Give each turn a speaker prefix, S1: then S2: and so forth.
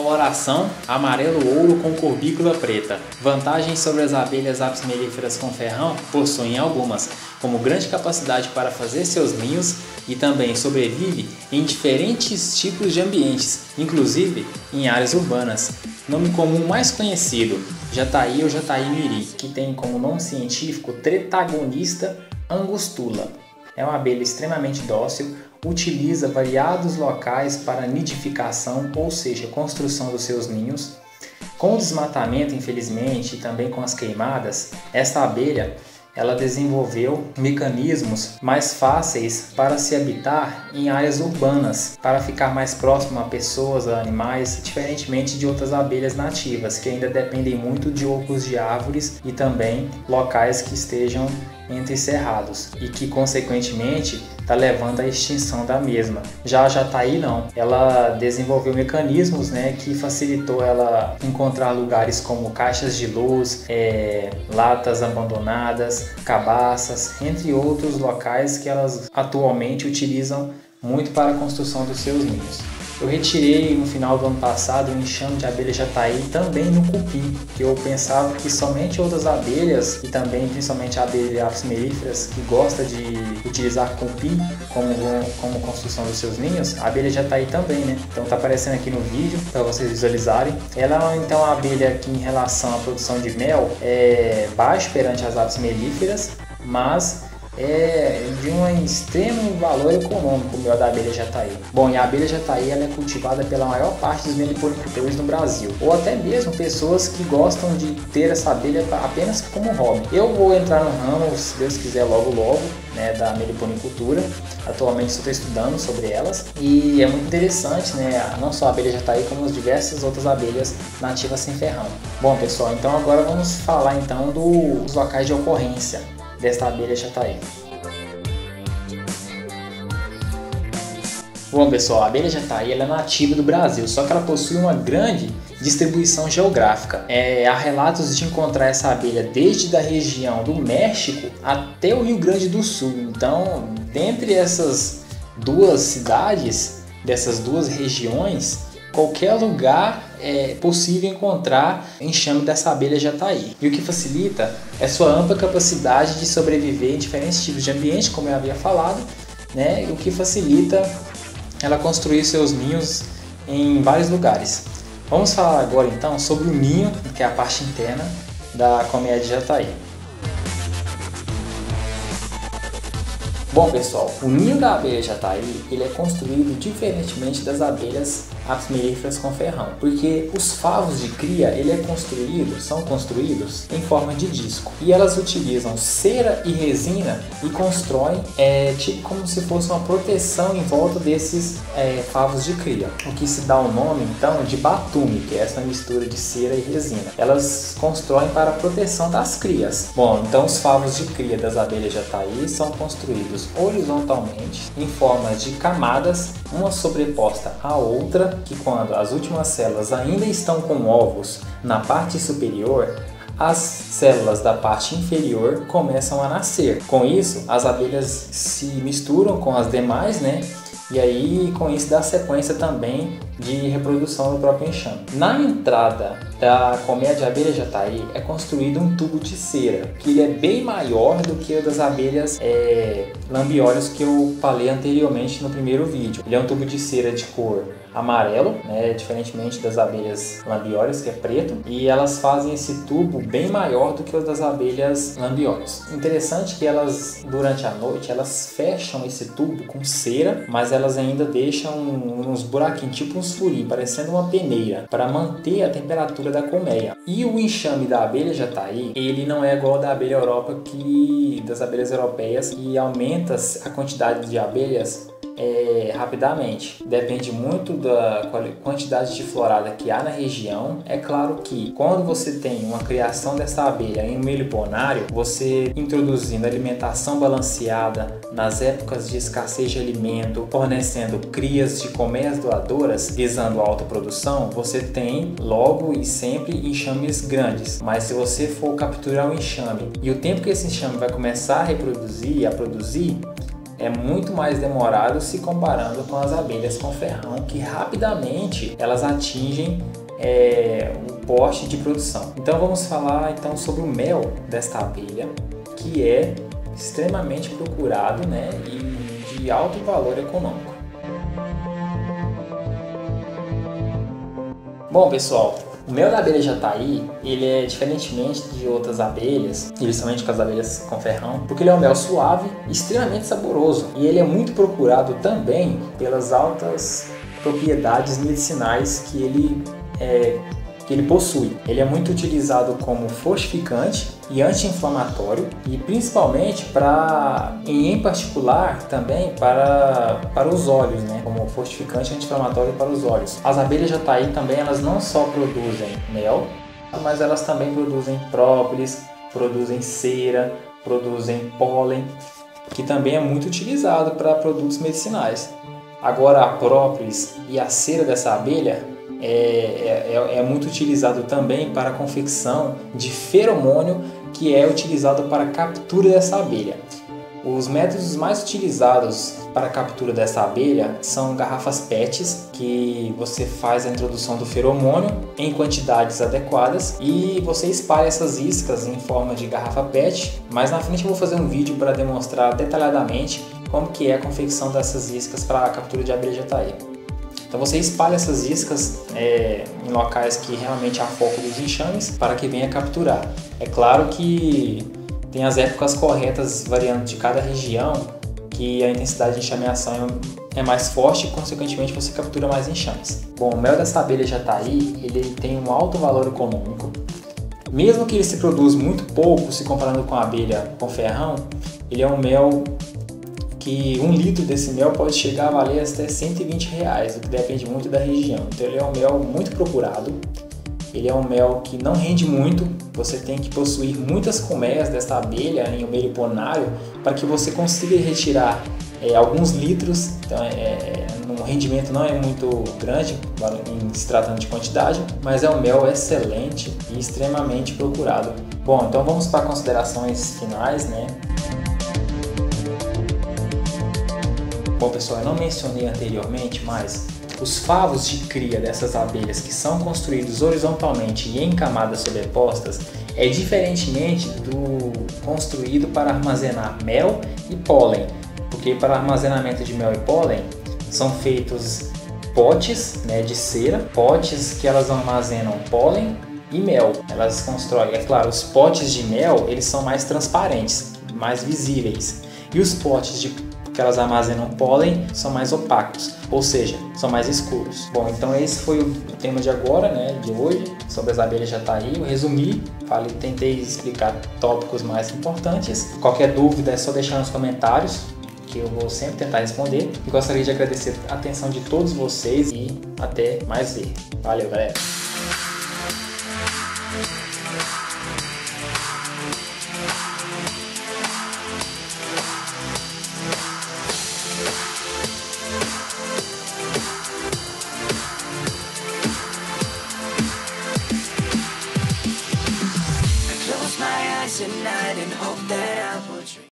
S1: Coloração amarelo-ouro com corbícula preta. Vantagens sobre as abelhas apis mellíferas com ferrão possuem algumas, como grande capacidade para fazer seus ninhos e também sobrevive em diferentes tipos de ambientes, inclusive em áreas urbanas. Nome comum mais conhecido, jataí ou jataí-miri, que tem como nome científico Tretagonista angustula. É uma abelha extremamente dócil, utiliza variados locais para nidificação, ou seja, construção dos seus ninhos. Com o desmatamento, infelizmente, e também com as queimadas, esta abelha ela desenvolveu mecanismos mais fáceis para se habitar em áreas urbanas, para ficar mais próximo a pessoas, a animais, diferentemente de outras abelhas nativas, que ainda dependem muito de ocos de árvores e também locais que estejam entre cerrados e que consequentemente está levando à extinção da mesma. Já a jataí não, ela desenvolveu mecanismos, que facilitou ela encontrar lugares como caixas de luz, latas abandonadas, cabaças, entre outros locais que elas atualmente utilizam muito para a construção dos seus ninhos. Eu retirei no final do ano passado um enxame de abelha jataí também no cupim, que eu pensava que somente outras abelhas, e também principalmente a abelha apis mellíferas, que gosta de utilizar cupim como construção dos seus ninhos, a abelha jataí também, né? Então tá aparecendo aqui no vídeo para vocês visualizarem. Ela então é uma abelha que em relação à produção de mel é baixa perante as apis mellíferas, mas é de um extremo valor econômico o mel da abelha jataí. Bom, e a abelha jataí ela é cultivada pela maior parte dos meliponicultores no Brasil, ou até mesmo pessoas que gostam de ter essa abelha apenas como hobby. Eu vou entrar no ramo, se Deus quiser, logo, da meliponicultura. Atualmente estou estudando sobre elas e é muito interessante, não só a abelha jataí, como as diversas outras abelhas nativas sem ferrão. Bom, pessoal, então agora vamos falar então dos locais de ocorrência desta abelha jataí. Bom, pessoal, a abelha jataí ela é nativa do Brasil, só que ela possui uma grande distribuição geográfica. Há relatos de encontrar essa abelha desde a região do México até o Rio Grande do Sul. Então, dentre essas duas cidades, dessas duas regiões, qualquer lugar é possível encontrar enxame dessa abelha jataí. E o que facilita é sua ampla capacidade de sobreviver em diferentes tipos de ambiente, como eu havia falado, o que facilita ela construir seus ninhos em vários lugares. Vamos falar agora então sobre o ninho, que é a parte interna da colmeia de jataí. Bom, pessoal, o ninho da abelha jataí ele é construído diferentemente das abelhas apis mellíferas com ferrão, porque os favos de cria são construídos em forma de disco e elas utilizam cera e resina e constroem tipo como se fosse uma proteção em volta desses favos de cria, o que se dá o nome então de batume, que é essa mistura de cera e resina. Elas constroem para a proteção das crias. Bom, então os favos de cria das abelhas jataí são construídos horizontalmente em formas de camadas, uma sobreposta à outra, que quando as últimas células ainda estão com ovos na parte superior, as células da parte inferior começam a nascer. Com isso, as abelhas se misturam com as demais, e aí com isso dá sequência também de reprodução do próprio enxame. Na entrada da colmeia de abelha jataí é construído um tubo de cera, que ele é bem maior do que o das abelhas lambióreas que eu falei anteriormente no primeiro vídeo. Ele é um tubo de cera de cor amarelo, diferentemente das abelhas lambióreas, que é preto, e elas fazem esse tubo bem maior do que o das abelhas lambióreas. Interessante que elas, durante a noite, elas fecham esse tubo com cera, mas elas ainda deixam uns buraquinhos, tipo uns furinhos, parecendo uma peneira, para manter a temperatura da colmeia. E o enxame da abelha jataí, ele não é igual ao da abelha europa, das abelhas europeias, que aumenta a quantidade de abelhas rapidamente. Depende muito da quantidade de florada que há na região. É claro que quando você tem uma criação dessa abelha em um meliponário, você introduzindo alimentação balanceada nas épocas de escassez de alimento, fornecendo crias de colmeias doadoras, visando a alta produção, você tem logo e sempre enxames grandes. Mas se você for capturar um enxame e o tempo que esse enxame vai começar a reproduzir e a produzir, é muito mais demorado se comparando com as abelhas com ferrão, que rapidamente elas atingem o porte de produção. Então vamos falar então sobre o mel desta abelha, que é extremamente procurado, né, e de alto valor econômico. Bom, pessoal, o mel da abelha jataí, ele é diferentemente de outras abelhas, principalmente com as abelhas com ferrão, porque ele é um mel suave e extremamente saboroso. E ele é muito procurado também pelas altas propriedades medicinais que ele possui. Ele é muito utilizado como fortificante e anti-inflamatório, e principalmente em particular também para os olhos, né? Como fortificante e anti-inflamatório para os olhos. As abelhas jataí também, elas não só produzem mel, mas elas também produzem própolis, produzem cera, produzem pólen, que também é muito utilizado para produtos medicinais. Agora, a própolis e a cera dessa abelha é muito utilizado também para a confecção de feromônio, que é utilizado para a captura dessa abelha. Os métodos mais utilizados para a captura dessa abelha são garrafas PETs, que você faz a introdução do feromônio em quantidades adequadas e você espalha essas iscas em forma de garrafa PET. Mas na frente eu vou fazer um vídeo para demonstrar detalhadamente como que é a confecção dessas iscas para a captura de abelha jataí. Então você espalha essas iscas em locais que realmente há foco dos enxames para que venha capturar. É claro que tem as épocas corretas variando de cada região, que a intensidade de enxameação é mais forte e consequentemente você captura mais enxames. Bom, o mel dessa abelha jataí, ele tem um alto valor econômico. Mesmo que ele se produza muito pouco, se comparando com a abelha com ferrão, ele é um mel que 1 litro desse mel pode chegar a valer até R$120, o que depende muito da região. Então ele é um mel muito procurado, ele é um mel que não rende muito, você tem que possuir muitas colmeias dessa abelha em um meliponário para que você consiga retirar alguns litros. Então o rendimento não é muito grande em se tratando de quantidade, mas é um mel excelente e extremamente procurado. Bom, então vamos para considerações finais, né? Bom, pessoal, eu não mencionei anteriormente, mas os favos de cria dessas abelhas que são construídos horizontalmente e em camadas sobrepostas é diferentemente do construído para armazenar mel e pólen, porque para armazenamento de mel e pólen são feitos potes, né, de cera, potes que elas armazenam pólen e mel. Elas constroem, é claro, os potes de mel eles são mais transparentes, mais visíveis, e os potes que elas armazenam pólen são mais opacos, ou seja, são mais escuros. Bom, então esse foi o tema de agora, né, de hoje, sobre as abelhas jataí. Eu resumi, tentei explicar tópicos mais importantes. Qualquer dúvida é só deixar nos comentários, que eu vou sempre tentar responder. E gostaria de agradecer a atenção de todos vocês e até mais ver. Valeu, galera!